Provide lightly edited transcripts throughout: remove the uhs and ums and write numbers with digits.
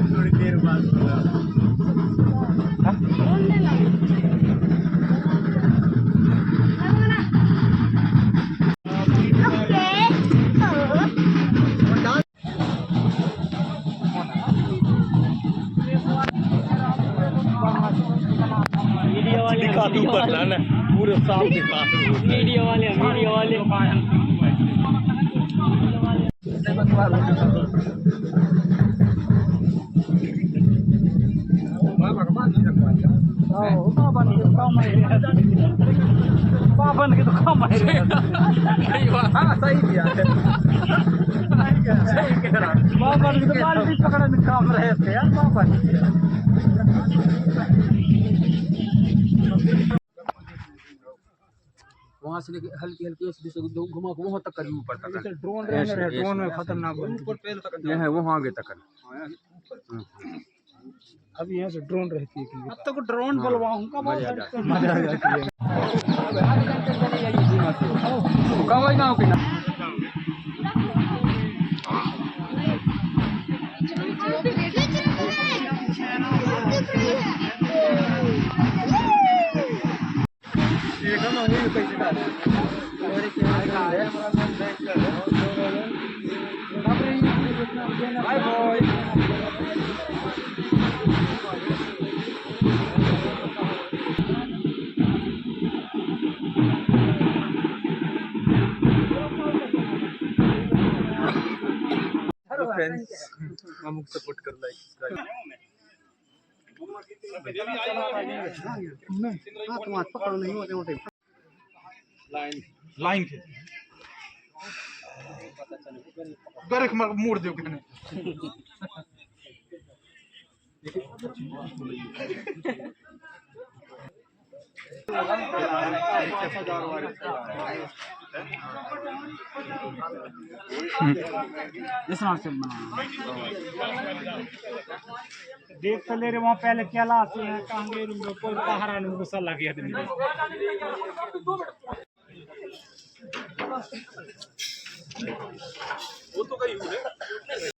थोड़ी देर बाद दिखा तू बदलाना पूरे साफ दिखा मीडिया वाले पापन के तो कम है हां सही किया सही कह रहा पापन के तो बाल भी पकड़ने में काम रहे थे यार पापन वहां से लेके हल्की हल्की से घुमा के वहां तक करीब ऊपर तक ड्रोन रहे ड्रोन में खतरनाक ऊपर पेड़ तक है वहां आगे तक अब यहाँ से ड्रोन रहती है अब तक ड्रोन बुलवाऊंगा मजा आ जाती है गाँव गाँव के ना अमुक सपोर्ट कर लाइन के गरक मोड़ दो कितने देख तो ले रहे वहाँ पहले क्या लाते हैं कहेंगे कोई पहाड़ा नहीं गुस्सा लग गया वो तो कहीं हुए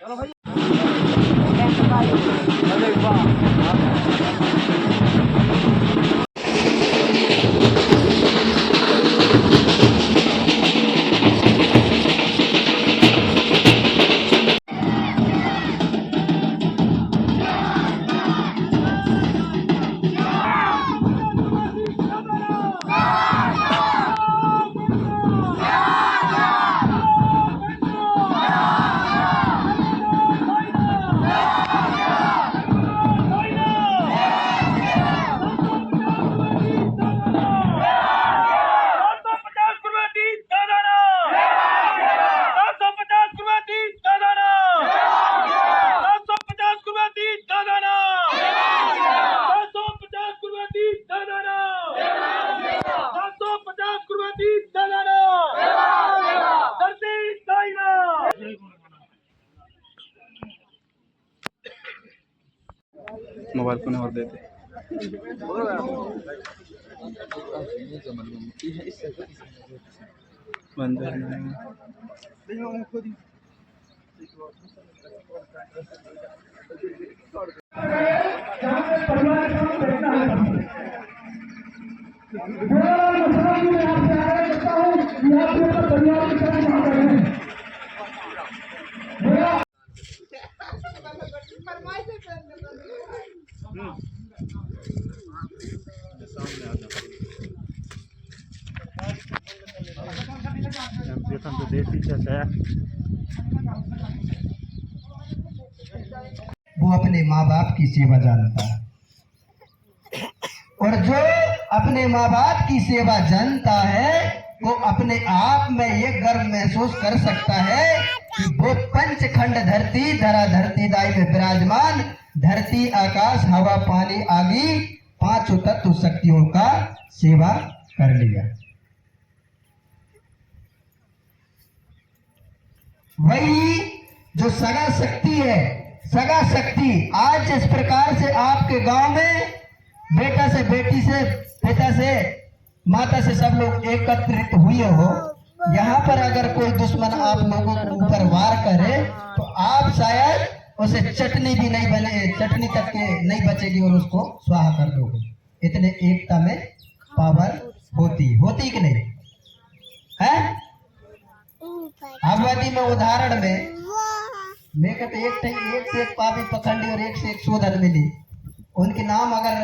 चलो भाई मोबाइल को नहीं और देते बंद है। तो देसी चाचा वो अपने माँ बाप की सेवा जानता है, और जो अपने माँ बाप की सेवा जानता है वो अपने आप में ये गर्व महसूस कर सकता है कि वो पंचखंड धरती धरा धरती दाई में विराजमान धरती आकाश हवा पानी आगी पांचों तत्व शक्तियों का सेवा कर लिया। वही जो सगा शक्ति है, सगा शक्ति आज जिस प्रकार से आपके गांव में बेटा से बेटी से पिता से माता से सब लोग एकत्रित हुए हो, यहाँ पर अगर कोई दुश्मन आप लोगों के ऊपर वार करे तो आप शायद उसे चटनी भी नहीं बने, चटनी तक के नहीं बचेगी और उसको स्वाहा कर दोगे। इतने एकता में पावर होती कि नहीं है? आबादी में उदाहरण में मैं कहते एक से एक पापी पखंडी और एक से एक शोधन मिली, उनके नाम अगर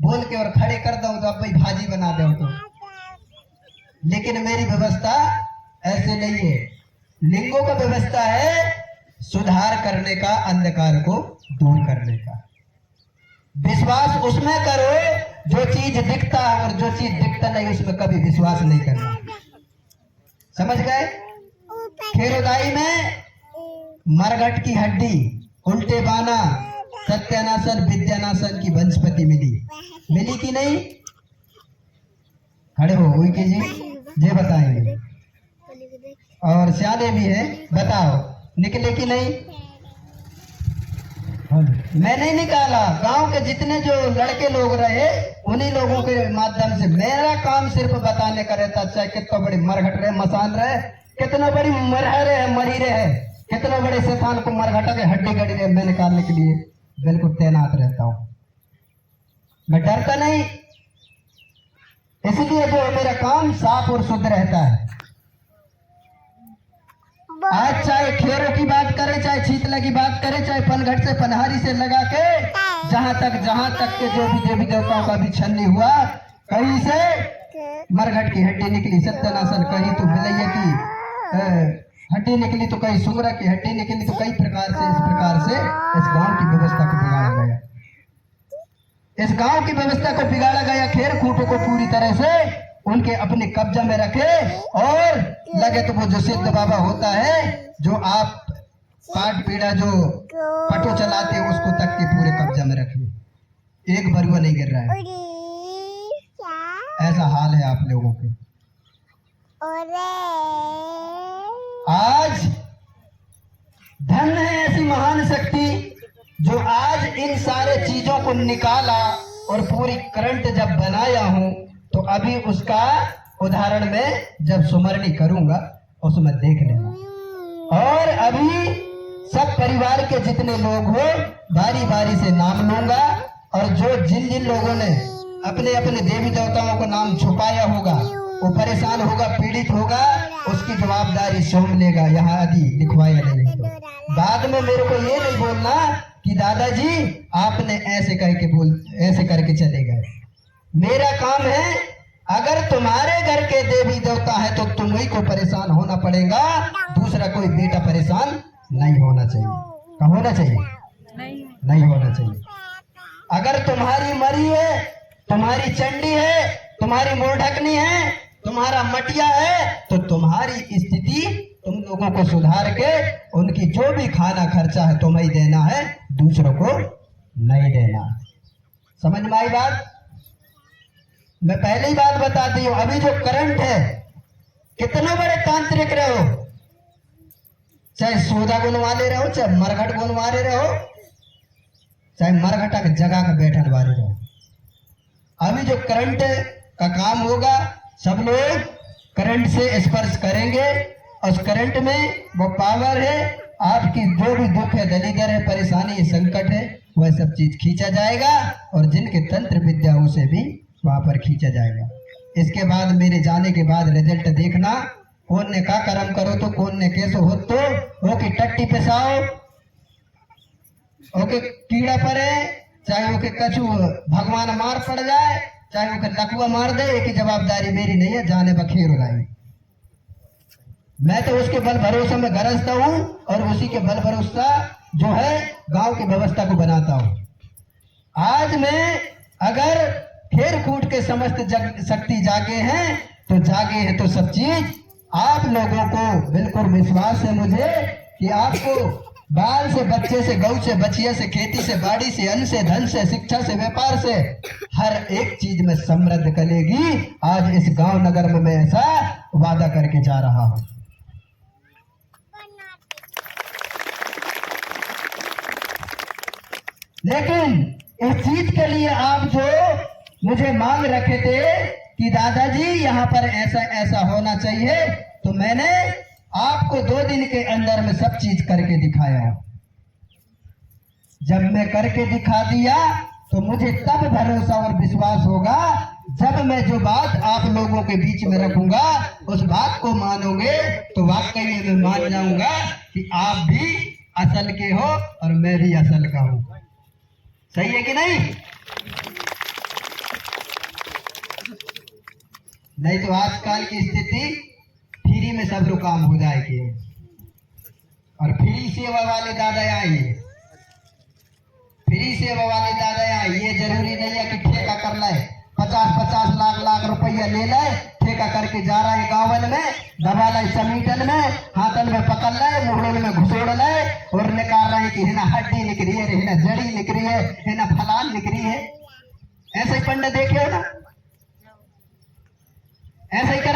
बोल के और खड़े कर दो तो अब भाई भाजी बना दो तो, लेकिन मेरी व्यवस्था ऐसे नहीं है। लिंगों का व्यवस्था है सुधार करने का, अंधकार को दूर करने का। विश्वास उसमें करो जो चीज दिखता है, और जो चीज दिखता नहीं उसमें कभी विश्वास नहीं करना। समझ गए? खेरोदाई में मरघट की हड्डी, उल्टे बाना, सत्यानाशन विद्यानाशन की वनस्पति मिली कि नहीं? खड़े हो हुई जी जे बताएंगे, और सियाने भी है, बताओ निकले कि नहीं? मैं नहीं निकाला, गांव के जितने जो लड़के लोग रहे उन्हीं लोगों के माध्यम से मेरा काम सिर्फ बताने का रहता। चाहे कितना बड़ी मरघट रहे, मसान रहे, कितना बड़ी मरह रहे, मरी रहे, कितना बड़े शैतान को मरघटा के हड्डी गड़ी रहे, मैं निकालने के लिए बिल्कुल तैनात रहता हूँ। मैं डरता नहीं, इसलिए जो मेरा काम साफ और शुद्ध रहता है। आज चाहे खेरों की बात करें, चाहे शीतला की बात करें, चाहे पनघट से पनहारी से लगा के जहां तक के जो भी देवी देवताओं का भी छन्नी हुआ, कहीं से मरघट की हड्डी निकली, सत्यानाशन, कहीं तो बिलैया की हड्डी निकली, तो कहीं सुंगरा की हड्डी निकली, तो कई प्रकार से इस प्रकार से इस गांव की व्यवस्था को बिगाड़ा गया। इस गांव की व्यवस्था को बिगाड़ा गया। खेर खूंटों को पूरी तरह से उनके अपने कब्जा में रखे, और लगे तो वो जो सिद्ध बाबा होता है, जो आप पाट पीड़ा जो पटो चलाते हैं, उसको तक के पूरे कब्जा में रखे। एक बरुआ नहीं गिर रहा है। ऐसा हाल है आप लोगों के। आज धन है ऐसी महान शक्ति जो आज इन सारे चीजों को निकाला और पूरी करंट जब बनाया हूं, तो अभी उसका उदाहरण में जब सुमरनी करूंगा उसमें देख लेना। और अभी सब परिवार के जितने लोग हो बारी बारी से नाम लूंगा, और जो जिन जिन लोगों ने अपने अपने देवी देवताओं को नाम छुपाया होगा, वो परेशान होगा, पीड़ित होगा, उसकी जवाबदारी स्वयं लेगा। यहाँ आदि लिखवाया नहीं तो बाद में मेरे को ये नहीं बोलना कि दादाजी आपने ऐसे करके चले गए। मेरा काम है, अगर तुम्हारे घर के देवी देवता है तो तुम्ही को परेशान होना पड़ेगा, दूसरा कोई बेटा परेशान नहीं होना चाहिए। क्या होना चाहिए? नहीं होना चाहिए। अगर तुम्हारी मरी है, तुम्हारी चंडी है, तुम्हारी मोरढकनी है, तुम्हारा मटिया है, तो तुम्हारी स्थिति तुम लोगों को सुधार के उनकी जो भी खाना खर्चा है तुम्हें देना है, दूसरों को नहीं देना। समझ में आई बात? मैं पहले ही बात बताती हूँ, अभी जो करंट है, कितने बड़े तांत्रिक रहो, चाहे सोदा गुनवाले रहो, चाहे मरघट गुनवाले रहो, चाहे मरघटा के जगह का बैठल बारे रहो। अभी जो करंट का काम होगा, सब लोग करंट से स्पर्श करेंगे। उस करंट में वो पावर है, आपकी जो भी दुख है, दलीदर है, परेशानी है, संकट है, वह सब चीज खींचा जाएगा और जिनके तंत्र विद्या उसे भी वहां पर खींचा जाएगा। इसके बाद मेरे जाने के बाद रिजल्ट देखना, कौन ने का कर्म करो तो कौन ने कैसे हो तो ओके टट्टी पिसाओ, ओके कीड़ा पड़े, चाहे ओके कछु भगवान मार पड़ जाए, चाहे ओके लकुआ मार दे, एक ही जवाबदारी मेरी नहीं है, जाने बखेर हो जाए। मैं तो उसके बल भरोसे में गरजता हूँ और उसी के बल भरोसा जो है गांव की व्यवस्था को बनाता हूँ। आज मैं अगर खेर कूट के समस्त शक्ति जागे हैं तो जागे हैं तो सब चीज आप लोगों को बिल्कुल विश्वास है मुझे कि आपको बाल से बच्चे से गौ से बचिया से खेती से बाड़ी से अन्न से धन से शिक्षा से व्यापार से हर एक चीज में समृद्ध करेगी। आज इस गांव नगर में मैं ऐसा वादा करके जा रहा हूं। लेकिन इस चीज के लिए आप जो मुझे मांग रखे थे कि दादाजी यहाँ पर ऐसा ऐसा होना चाहिए, तो मैंने आपको 2 दिन के अंदर में सब चीज करके दिखाया। जब मैं करके दिखा दिया तो मुझे तब भरोसा और विश्वास होगा जब मैं जो बात आप लोगों के बीच में रखूंगा उस बात को मानोगे तो वाकई में मैं मान जाऊंगा कि आप भी असल के हो और मैं भी असल का हूं। सही है कि नहीं? नहीं तो आजकल की स्थिति फ्री में सब लोग काम हो जाएगी और फ्री सेवा वाले दादा आइए, फ्री सेवा वाले दादा आइए। ये जरूरी नहीं है कि ठेका कर ले, 50-50 लाख रुपया ले ले, ठेका करके जा रहा है गाँव में, दबा ले समीटन में, हाथन में पकड़ ले, मुहड़ों में घुसोड़ ले और निकाल रहे कि है ना हड्डी निकली है, है ना जड़ी निकली है ना फलान निकली है। ऐसे ही पंडित देखे हो ना, ऐसे ही कर